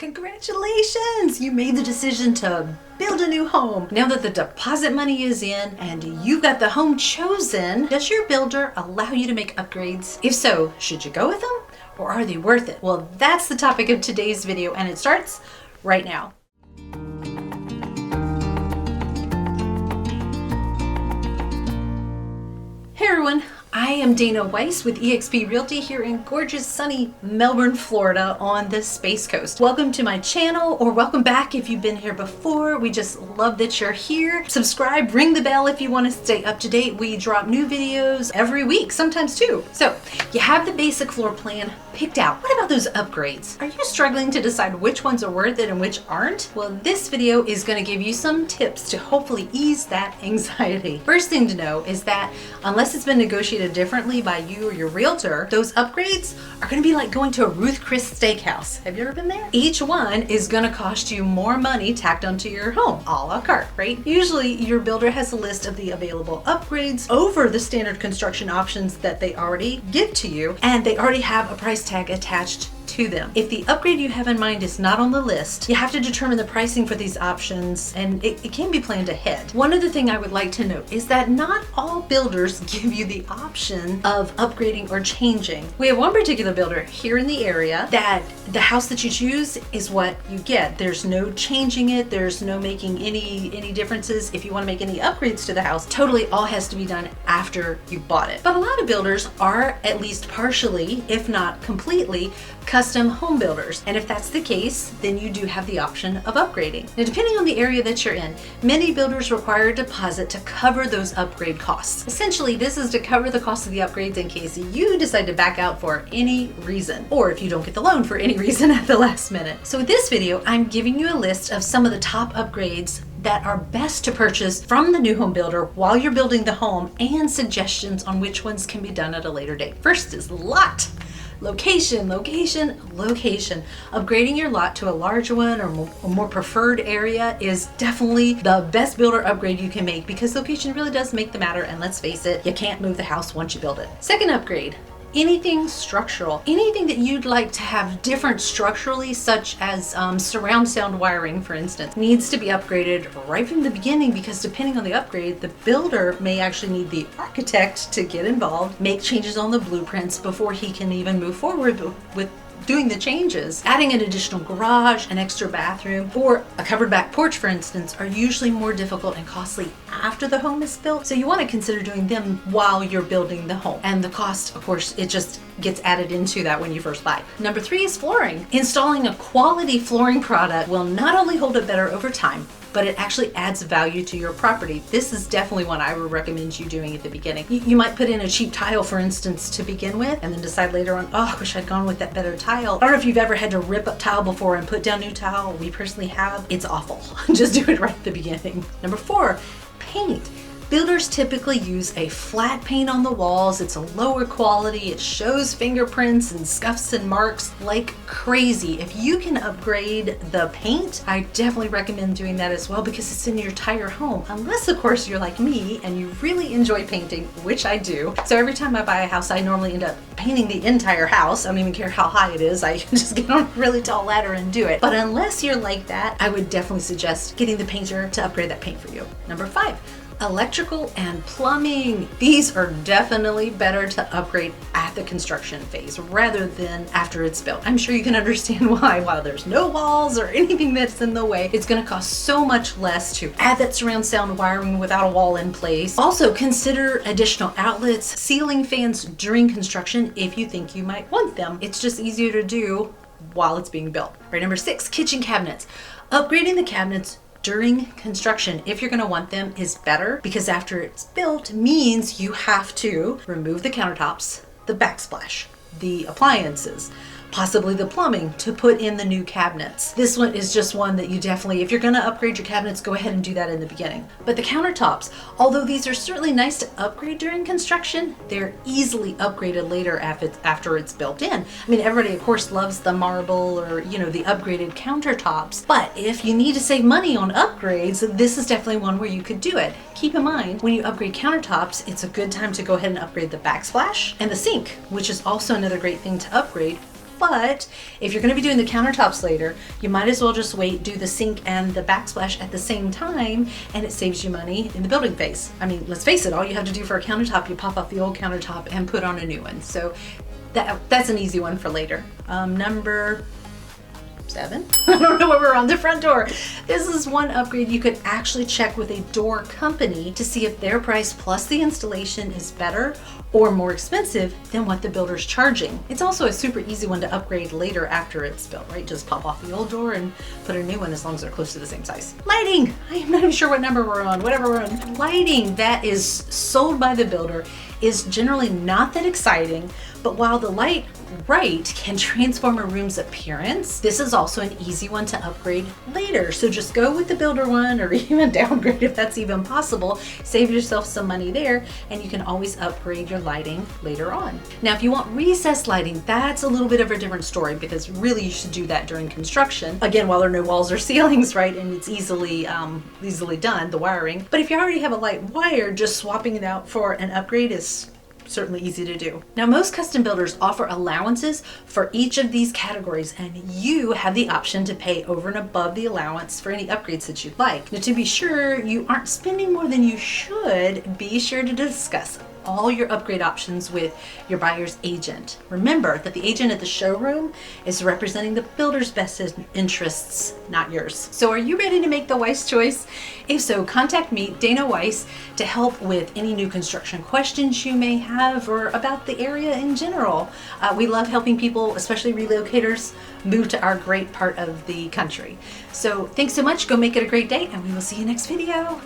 Congratulations! You made the decision to build a new home. Now that the deposit money is in and you've got the home chosen, does your builder allow you to make upgrades? If so, should you go with them or are they worth it? Well, that's the topic of today's video and it starts right now. Hey everyone, I am Dana Weis with eXp Realty here in gorgeous sunny Melbourne, Florida on the Space Coast. Welcome to my channel, or welcome back if you've been here before. We just love that you're here. Subscribe, ring the bell if you want to stay up to date. We drop new videos every week, sometimes two. So you have the basic floor plan picked out. What about those upgrades? Are you struggling to decide which ones are worth it and which aren't? Well, this video is going to give you some tips to hopefully ease that anxiety. First thing to know is that unless it's been negotiated differently by you or your realtor, those upgrades are going to be like going to a Ruth Chris steakhouse. Have you ever been there? Each one is going to cost you more money tacked onto your home, a la carte, right? Usually your builder has a list of the available upgrades over the standard construction options that they already give to you, and they already have a price tag attached to them. If the upgrade you have in mind is not on the list, you have to determine the pricing for these options, and it can be planned ahead. One other thing I would like to note is that not all builders give you the option of upgrading or changing. We have one particular builder here in the area that the house that you choose is what you get. There's no changing it. There's no making any differences. If you want to make any upgrades to the house, totally all has to be done after you bought it. But a lot of builders are at least partially, if not completely, custom home builders. And if that's the case, then you do have the option of upgrading. Now, depending on the area that you're in, many builders require a deposit to cover those upgrade costs. Essentially, this is to cover the cost of the upgrades in case you decide to back out for any reason, or if you don't get the loan for any reason at the last minute. So with this video, I'm giving you a list of some of the top upgrades that are best to purchase from the new home builder while you're building the home, and suggestions on which ones can be done at a later date. First is lot. Location, location, location. Upgrading your lot to a larger one or more preferred area is definitely the best builder upgrade you can make, because location really does make the matter, and let's face it, you can't move the house once you build it. Second upgrade, anything structural. Anything that you'd like to have different structurally, such as surround sound wiring, for instance, needs to be upgraded right from the beginning, because depending on the upgrade, the builder may actually need the architect to get involved, make changes on the blueprints before he can even move forward with doing the changes. Adding an additional garage, an extra bathroom, or a covered back porch, for instance, are usually more difficult and costly after the home is built. So you want to consider doing them while you're building the home. And the cost, of course, it just gets added into that when you first buy. Number 3 is flooring. Installing a quality flooring product will not only hold up better over time, but it actually adds value to your property. This is definitely one I would recommend you doing at the beginning. You might put in a cheap tile, for instance, to begin with, and then decide later on, oh, I wish I'd gone with that better tile. I don't know if you've ever had to rip up tile before and put down new tile. We personally have. It's awful. Just do it right at the beginning. Number 4, paint. Builders typically use a flat paint on the walls. It's a lower quality. It shows fingerprints and scuffs and marks like crazy. If you can upgrade the paint, I definitely recommend doing that as well, because it's in your entire home. Unless, of course, you're like me and you really enjoy painting, which I do. So every time I buy a house, I normally end up painting the entire house. I don't even care how high it is. I just get on a really tall ladder and do it. But unless you're like that, I would definitely suggest getting the painter to upgrade that paint for you. Number 5. Electrical and plumbing. These are definitely better to upgrade at the construction phase rather than after it's built. I'm sure you can understand why. While there's no walls or anything that's in the way, it's going to cost so much less to add that surround sound wiring without a wall in place. Also, consider additional outlets, ceiling fans during construction if you think you might want them. It's just easier to do while it's being built. All right, number 6, kitchen cabinets. Upgrading the cabinets during construction, if you're going to want them, is better, because after it's built means you have to remove the countertops, the backsplash, the appliances, possibly the plumbing, to put in the new cabinets. This one is just one that you definitely, if you're going to upgrade your cabinets, go ahead and do that in the beginning. But the countertops, although these are certainly nice to upgrade during construction, they're easily upgraded later after it's built in. I mean, everybody of course loves the marble or, you know, the upgraded countertops, but if you need to save money on upgrades, this is definitely one where you could do it. Keep in mind, when you upgrade countertops, it's a good time to go ahead and upgrade the backsplash and the sink, which is also another great thing to upgrade But if you're going to be doing the countertops later, you might as well just wait, do the sink and the backsplash at the same time, and it saves you money in the building phase. I mean, let's face it, all you have to do for a countertop, you pop off the old countertop and put on a new one. So that's an easy one for later. Number 7. I don't know where we're on, the front door. This is one upgrade you could actually check with a door company to see if their price plus the installation is better or more expensive than what the builder's charging. It's also a super easy one to upgrade later after it's built, right? Just pop off the old door and put a new one as long as they're close to the same size. Lighting! I'm not even sure what number we're on, whatever we're on. Lighting that is sold by the builder is generally not that exciting, but while the light right can transform a room's appearance, this is also an easy one to upgrade later. So just go with the builder one, or even downgrade if that's even possible. Save yourself some money there, and you can always upgrade your lighting later on. Now, if you want recessed lighting, that's a little bit of a different story, because really you should do that during construction. Again, while there are no walls or ceilings, right? And it's easily done, the wiring. But if you already have a light wire, just swapping it out for an upgrade is certainly easy to do. Now, most custom builders offer allowances for each of these categories, and you have the option to pay over and above the allowance for any upgrades that you'd like. Now, to be sure you aren't spending more than you should, be sure to discuss all your upgrade options with your buyer's agent. Remember that the agent at the showroom is representing the builder's best interests, not yours. So are you ready to make the Weis choice? If so, contact me, Dana Weis, to help with any new construction questions you may have or about the area in general. We love helping people, especially relocators, move to our great part of the country. So thanks so much. Go make it a great day, and we will see you next video.